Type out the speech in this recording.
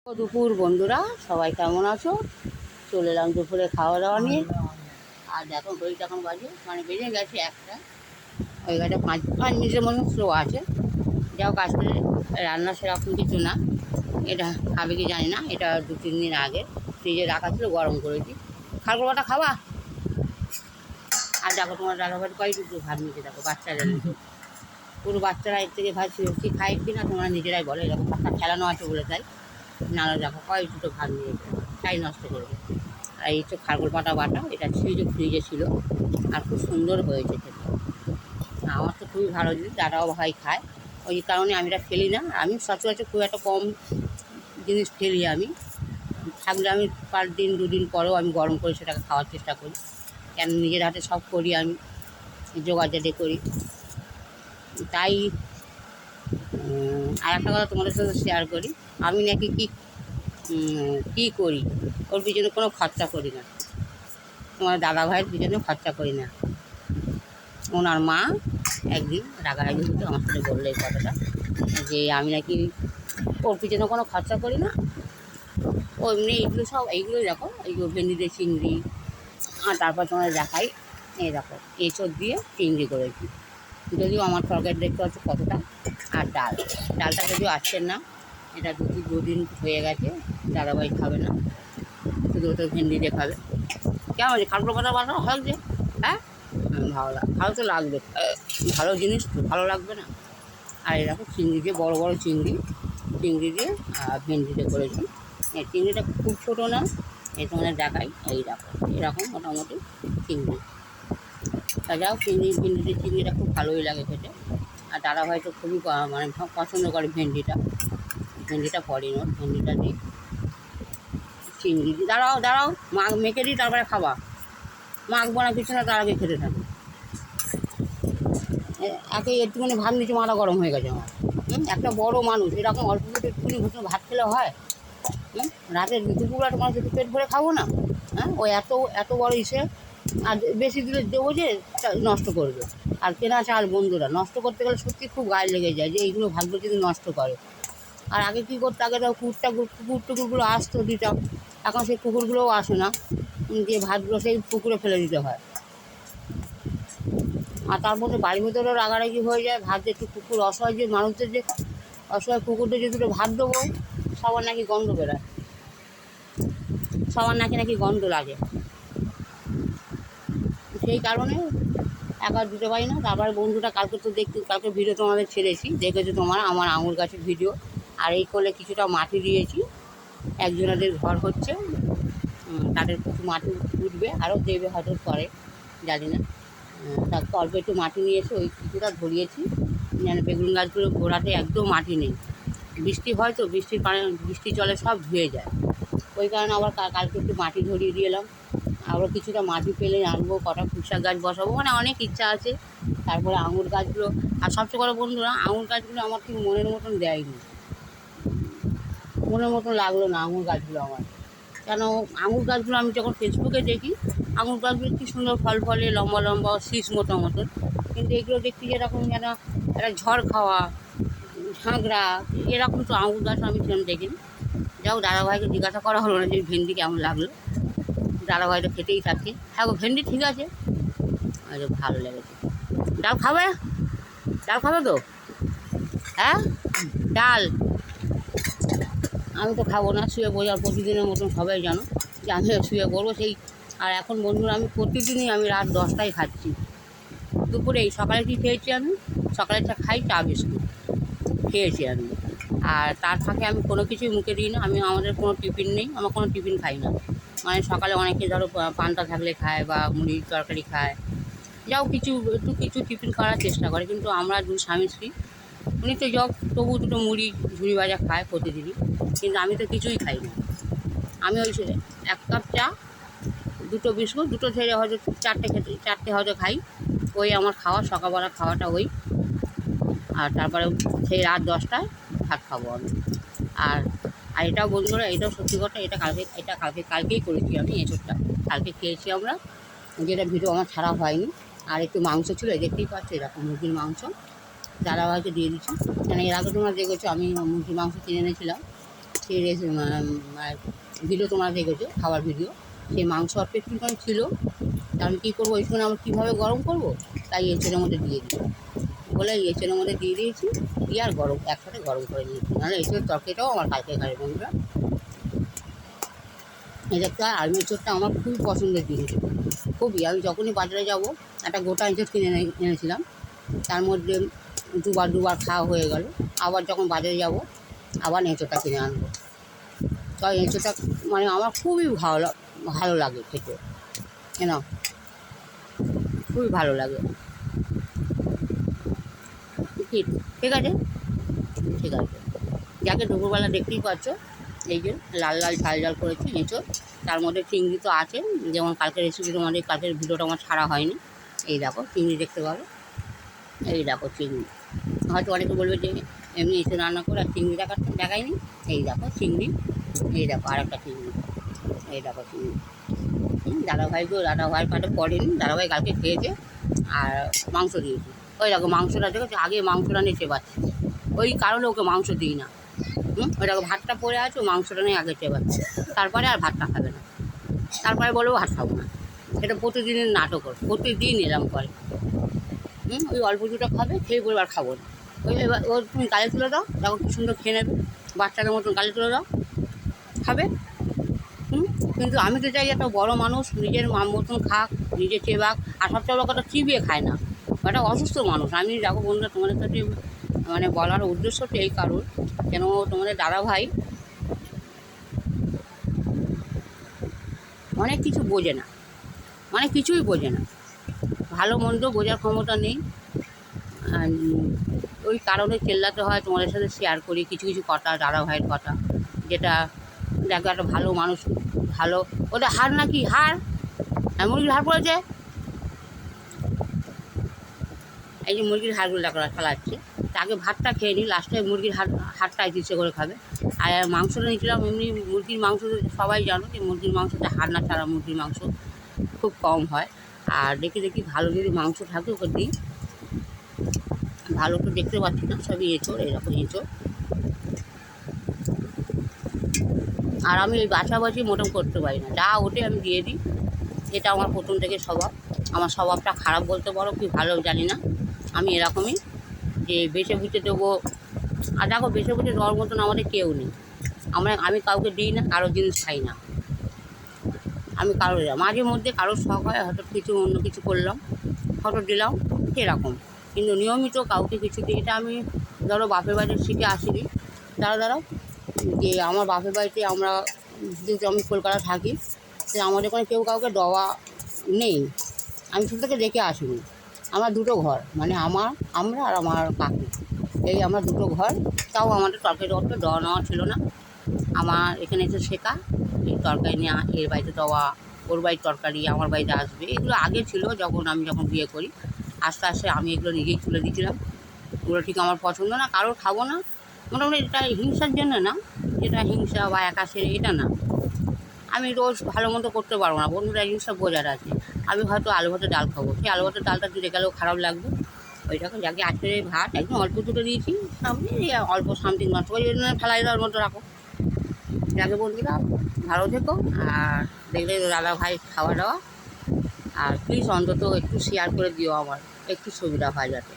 দুপুর বন্ধুরা, সবাই কেমন আছো? চলে এলাম দুপুরে খাওয়া দাওয়া নিয়ে। আর দেখো ঘড়িটা এখন বাজে, মানে বেজে গেছে একটা, ওই গাড়িটা 5 মিনিটের মতন স্লো আছে। যাও আজকে রান্না সেরকম কিছু না, এটা খাবে কি জানি না, এটা 2-3 দিন আগে ফ্রিজে রাখা ছিল, গরম করেছি। খাগড়াটা খাওয়া। আর দেখো তোমার দাদাভাই কয়েকটুকু ভাত নিচে, দেখো বাচ্চারা নিচে, পুরো বাচ্চারা এর থেকে ভাত বেশি খায় কি না তোমরা নিজেরাই বলো। এরকম ভাতটা খেলানো আছে বলে তাই নাহলে দেখো কয়েক দুটো ভাত নিয়ে তাই নষ্ট করবে। আর এই তো খারগোল পাতা বাটা, এটা ফ্রিজে ছিল, আর খুব সুন্দর হয়েছে খেতে। আমার তো খুবই ভালো জিনিস, দাদাও ভাই খায়, ওই কারণে আমি এটা ফেলি না। আমি সচরাচর খুব একটা কম জিনিস ফেলি, আমি থাকলে আমি পার দিন 2 দিন পরেও আমি গরম করে সেটাকে খাওয়ার চেষ্টা করি, কেন নিজের হাতে সব করি, আমি জোগাড় করি। তাই আর একটা কথা তোমাদের সাথে শেয়ার করি, আমি নাকি কী করি, ওর পিছনে কোনো খরচা করি না, তোমার দাদা ভাইয়ের পিছনে খরচা করি না। ওনার মা একদিন রাগারাগি হতো আমার সাথে বললো এই কথাটা, যে আমি নাকি ওর পিছনে কোনো খরচা করি না, ও এমনি এইগুলো দেখো, এইগুলো ভেন্ডিতে চিংড়ি, আর তারপর তোমার দেখাই, এই দেখো এঁচোড় দিয়ে চিংড়ি করেছি, যদিও আমার তরকারি দেখতে হচ্ছে কতটা। আর ডালটা যদিও আসছেন না, এটা 2 দিন হয়ে গেছে, দাদাভাই খাবে না, শুধু তো ভেন্ডি দিয়ে খাবে। কেমন আছে খাগড়া পাতা বাটা লাগছে? হ্যাঁ, ভালো তো লাগবে, ভালো জিনিস তো ভালো লাগবে না। আর এরকম চিংড়ি দিয়ে, বড় বড় চিংড়ি দিয়ে ভেন্ডিতে করেছি। এই চিংড়িটা খুব ছোটো না, এই তোমাদের দেখাই, এই দেখো এরকম মোটামুটি চিংড়ি। তাছাড়াও চিংড়িটা খুব ভালোই লাগে খেতে। আর দাদাভাই তো খুবই মানে পছন্দ করে ভেন্ডিটা পড়ে নোট, ভেন্ডিটা দিই চিংড়ি দিই। দাঁড়াও মাখ মেখে দিই, তারপরে খাবা। মাখবো না কিছু না, তার আগে খেতে থাকবে। একে একটুখানি ভাত নিচে মাথা গরম হয়ে গেছে আমার। একটা বড় মানুষ এরকম অল্প পেটে একটুখানি ঘুষে ভাত খেলে হয়? রাতে দুপুরবেলাটা মানুষ একটু পেট ভরে খাবো না? ওই এত বড় ইসে, আর বেশি দিলে দেবো যে নষ্ট করবে। আর কেনা চাল বন্ধুরা, নষ্ট করতে গেলে সত্যি খুব গায়ে লেগে যায় যে এইগুলো ভাগ্য যদি নষ্ট করে। আর আগে কী করতে, আগে তো কুকুরগুলো আসতো, দিতাম। এখন সেই কুকুরগুলোও আসে না, দিয়ে ভাতগুলো সেই পুকুরে ফেলে দিতে হয়। আর তার মধ্যে বাড়ির ভিতরেও রাগারাগি হয়ে যায়, ভাত একটু কুকুর অসহায় যে মানুষদের, যে অসহায় কুকুরদের যে দুটো ভাত দেবো, সবার নাকি গন্ধ বেরোয়, সবার নাকি গন্ধ লাগে। সেই কারণে একা দিতে পারি না। তারপরে বন্ধুটা কালকে ভিডিও তোমাদের ছেড়েছি, দেখেছো তোমার আমার আঙুর গাছের ভিডিও। আর এই কোলে কিছুটা মাটি দিয়েছি, একজনাদের ঘর হচ্ছে, তাদের কিছু মাটি উঠবে, আরও দেবে হয়তো পরে, জানি না। তার অল্প একটু মাটি নিয়ে এসে ওই কিছুটা ধরিয়েছি, যেন বেগুন গাছগুলো গোড়াতে একদম মাটি নেই। বৃষ্টি হয় তো, বৃষ্টি জলে সব ধুয়ে যায়, ওই কারণে আবার কালকে একটু মাটি ধরিয়ে দিয়ে এলাম। আরও কিছুটা মাটি পেলে আনবো, কটা পুঁইশাক গাছ বসাবো, মানে অনেক ইচ্ছা আছে। তারপরে আঙুর গাছগুলো, আর সবচেয়ে বড় বন্ধুরা, আঙুর গাছগুলো আমার ঠিক মনের মতন দেয়নি, মনের মতন লাগলো না আঙুর গাছগুলো আমার। কেন, আঙুর গাছগুলো আমি যখন ফেসবুকে দেখি, আঙুর গাছগুলো কী সুন্দর ফল ফলে, লম্বা লম্বা শীষ মতন, কিন্তু এগুলো দেখতে যেরকম যেন একটা ঝড় খাওয়া, ঝাঁকড়া, এরকম তো আঙুর গাছ আমি সেরকম দেখিনি। যাও দাদাভাইকে জিজ্ঞাসা করা হলো না যে ভেন্ডি কেমন লাগলো, দাদাভাই তো খেতেই থাকে। হ্যাঁ গো, ভেন্ডি ঠিক আছে, আরে ভালো লেগেছে। ডাল খাবে তো? হ্যাঁ, ডাল আমি তো খাবো না, শুয়ে বোঝার প্রতিদিনের মতন সবাই জানো যে আমিও শুয়ে পড়বো সেই। আর এখন বন্ধুরা, আমি প্রতিদিনই রাত 10টায় খাচ্ছি, দুপুরেই। সকালে কী খেয়েছি আমি? সকালে খাই চা বিস্কুট খেয়েছি আমি। আর তার ফাঁকে আমি কোনো কিছুই মুখে দিই না, আমাদের কোনো টিফিন নেই, আমার কোনো টিফিন খাই না। মানে সকালে অনেকে ধরো পান্তা থাকলে খায় বা মুড়ির তরকারি খায়, যাও কিছু টিফিন করার চেষ্টা করে, কিন্তু আমরা স্বামী স্ত্রী, উনি তো তবু দুটো মুড়ি ঝুড়ি ভাজা খায় প্রতিদিনই, কিন্তু আমি তো কিছুই খাই না। আমি ওই 1 কাপ চা, 2টো বিস্কুট, 2টো ছেড়ে হয়তো 4টে হয়তো খাই, ওই আমার খাওয়া, সকালবেলা খাওয়াটা ওই। আর তারপরে সেই রাত 10টায় ভাত খাবো আমি। আর এটাও বন্ধুরা, এটাও সত্যি কথা, কালকেই করেছি আমি, এঁচোড়টা কালকে খেয়েছি আমরা, যেটা ভিডিও আমার ছাড়া হয়নি। আর একটু মাংস ছিল, দেখতেই পাচ্ছি এরকম মুরগির মাংস, দাদাভাইকে দিয়ে দিচ্ছি। কেন এর আগে তোমরা দেখেছো আমি মুরগির মাংস কিনে এনেছিলাম, মাংসের ভিডিও তোমরা দেখেছো, খাবার ভিডিও, সেই মাংস অল্প একটুখানি ছিল। তা আমি কী করবো, ওই সময় আমরা কীভাবে গরম করবো, তাই এঁচোড়ের মধ্যে দিয়ে দিই, বলে এঁচোড়ের মধ্যে দিয়ে দিয়েছি, দিয়ে আর একসাথে গরম করে নিয়েছি। নাহলে এঁচোড়ের তরকারিটাও আমার কালকে খাবে বন্ধুরা। এটা আলু এঁচোড়টা আমার খুবই পছন্দের জিনিস, খুবই। আমি যখনই বাজারে যাব একটা গোটা এঁচোড় কিনে এনেছিলাম, তার মধ্যে দুবার খাওয়া হয়ে গেল। আবার যখন বাজারে যাব আবার এঁচোড়টা কিনে আনবো। তাই এঁচোড়টা আমার খুবই ভালো লাগে খেতে, কেন খুবই ভালো লাগে। ঠিক আছে, ঠিক আছে। যাকে দুপুরবেলা দেখতেই পাচ্ছ, এই যে লাল লাল ঝাল ঝাল করেছি এঁচোড়, তার মধ্যে চিংড়ি তো আছে, যেমন কালকের রেসিপি তোমাদের কালকের ভিডিওটা আমার ছাড়া হয়নি। এই দেখো চিংড়ি দেখতে পাবে, এই দেখো চিংড়ি। হয়তো অনেকে বলবে যে এমনি এঁচোড় রান্না করে আর চিংড়ি দেখায়নি। এই দেখো চিংড়ি, এই দেখো আর একটা চিংড়ি, এই দেখো চিংড়ি। দাদাভাই পাটে পড়েনি, দাদাভাই কালকে খেয়েছে। আর মাংস দিয়েছি, ওই দেখো মাংসটা দেখেছো, আগে মাংসটা নিয়ে পাচ্ছি, ওই কারণে ওকে মাংস দিই না। ওই দেখো ভাতটা পড়ে আছে, মাংসটা নিয়ে আগে চেপাচ্ছে, তারপরে আর ভাতটা খাবে না, তারপরে বলবো ভাত খাবো না। এটা প্রতিদিনের নাটক, প্রতিদিন এরম করে। ওই অল্প দুটো খাবে, খেয়ে বলবে আর খাবো না। ওই এবার তুমি গালে তুলে দাও, দেখো কি সুন্দর খেয়ে নেবে, বাচ্চাদের মতন গালে তুলে দাও, খাবে। কিন্তু আমি তো চাই একটা বড় মানুষ নিজের মতন খাক, নিজে চেবাক। আর সবচেয়ে বড় কথা, চিবিয়ে খায় না, একটা অসুস্থ মানুষ। আমি দেখো বন্ধুরা, তোমাদের সাথে বলার উদ্দেশ্যটা এই কারণ, কেন তোমাদের দাদাভাই অনেক কিছু বোঝে না, কিছুই বোঝে না, ভালো মন্দ বোঝার ক্ষমতা নেই। ওই কারণে চেল্লাতে হয়। তোমাদের সাথে শেয়ার করি কিছু কিছু কথা, দাদাভাইয়ের কথা, যেটা দেখো একটা ভালো মানুষ, ভালো। ওটা হাড় নাকি হাড়, মুরগির হাড় পড়েছে, এই যে মুরগির হাড়গুলো দেখো চালাচ্ছে। আগে ভাতটা খেয়ে নিই, লাস্টে মুরগির হাড়টা ইচ্ছে করে খাবে। আর মাংসটা নিয়েছিলাম এমনি, মুরগির মাংস সবাই জানো যে মুরগির মাংসটা হাড় না ছাড়া মুরগির মাংস খুব কম হয়। আর দেখি ভালো যদি মাংস থাকে ওকে দিই। ভালো তো দেখতে পাচ্ছি না, সবই এঁচোড়, এরকম এঁচোড়। আর আমি এই বাছাবাছি মোটেও করতে পারি না, যা ওঠে আমি দিয়ে দিই। এটা আমার প্রথম থেকে স্বভাব। আমার স্বভাবটা খারাপ বলতে পারো কি ভালো জানি না, আমি এরকমই, যে বেছে বুঝে দেবো। আর দেখো বেছে বুঝে দেওয়ার মতন আমাদের কেউ নেই। আমি কাউকে দিই না, কারোর জিনিস খাই না। আমি মাঝে মধ্যে কারোর শখ হয়, হয়তো অন্য কিছু করলাম, হয়তো দিলাম, এরকম। কিন্তু নিয়মিত কাউকে কিছু দিই, এটা আমি ধরো বাপের বাড়িতে শিখে আসিনি। দাঁড়াও যে আমার বাপের বাড়িতে যেহেতু আমি কলকাতা থাকি, আমাদের ওখানে কেউ কাউকে দেওয়া নেই। আমি ছোটো থেকে দেখে আসিনি। আমার দুটো ঘর, আমরা আর আমার কাকু, এই আমার দুটো ঘর। তাও আমাদের তরকারি দেওয়া নেওয়া ছিল না। আমার এখানে এসে শেখা, এই তরকারি নিয়ে এর বাড়িতে দেওয়া, ওর বাড়ির তরকারি আমার বাড়িতে আসবে, এগুলো আগে ছিল। আমি যখন বিয়ে করি, আস্তে আস্তে আমি এগুলো নিজেই তুলে দিয়েছিলাম। এগুলো ঠিক আমার পছন্দ না, কারোর খাবো না। মোটামুটি এটা হিংসার জন্য না, যেটা হিংসা বা একা সেরে এটা না। আমি রোজ ভালো মতো করতে পারবো না বন্ধুরা, এই জিনিসটা বোঝার আছে। আমি হয়তো আলু ভাতের ডাল খাবো, সেই আলু ভাতের ডালটা জুড়ে গেলেও খারাপ লাগবে। ওইটাকে যাকে আজকে ভাত একদম অল্প তুলে দিয়েছি, সামনে অল্প সামথিং নষ্ট করে ফেলাই দেওয়ার মতো রাখো। যাকে বন্ধুরা ভালো থেকো, আর দেখলে দাদা ভাই খাওয়া দাওয়া। আর প্লিজ অন্তত একটু শেয়ার করে দিও, আমার একটু সুবিধা হয় যাতে।